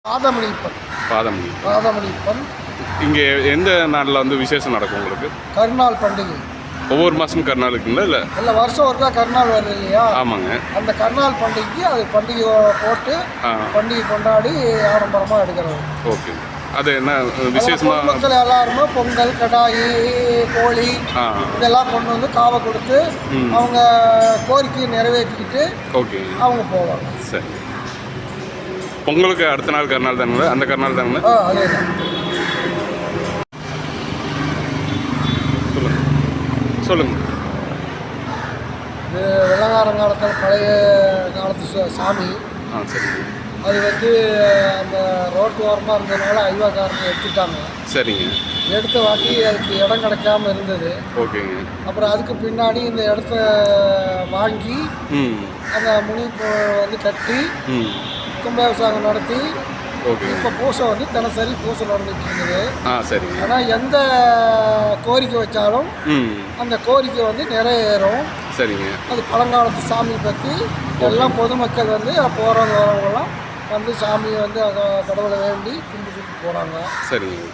பாதமணிப்பன். பாதமணிப்பன். பாதமணிப்பன். இங்கே எந்த நாளில் வந்து விசேஷம் நடக்கும் உங்களுக்கு? கருநாள் பண்டிகை. ஒவ்வொரு மாதமும் கருநாள் இருக்குங்களா? இல்லை வருஷம் ஒருக்கா கருநாள் வருது இல்லையா? ஆமாங்க. அந்த கருநாள் பண்டிகைக்கு அது பண்டிகை போட்டு பண்டிகை கொண்டாடி ஆடம்பரமாக எடுக்கிறது. ஓகே. அது என்ன விசேஷமாக? மக்கள் எல்லாருமே பொங்கல், கடாயி, கோழி இதெல்லாம் கொண்டு வந்து காவை கொடுத்து அவங்க கோரிக்கையை நிறைவேற்றிக்கிட்டு ஓகே அவங்க போவாங்க. சரி. பொங்கலுக்கு அடுத்த நாள் கருநாள் தானுங்களா? அந்த கருநாள் தானுங்களா? அதே தான். சொல்லுங்கள். இது வெள்ளக்காரங்காலத்தில் பழைய காலத்து சாமி. சரி. அது வந்து அந்த ரோட்டு ஓரமாக இருந்ததுனால ஐவாக்காரங்க எடுத்துட்டாங்க. சரிங்க. எடுத்த வாட்டி அதுக்கு இடம் கிடைக்காம இருந்தது. ஓகேங்க. அப்புறம் அதுக்கு பின்னாடி இந்த இடத்த வாங்கி அந்த முனிப்பு வந்து கட்டி கும்பாபிஷேகம் நடத்தி இப்போ பூசை வந்து தினசரி பூசை நடந்துட்டு இருக்குது. சரி. ஆனால் எந்த கோரிக்கை வச்சாலும் அந்த கோரிக்கை வந்து நிறைவேறும். சரிங்க. அது பழங்காலத்து சாமி பற்றி எல்லாம் பொதுமக்கள் வந்து போகிறவங்க வரவங்களாம் வந்து சாமியை வந்து கடவுளை வேண்டி கும்பிட்டு போகிறாங்க. சரிங்க.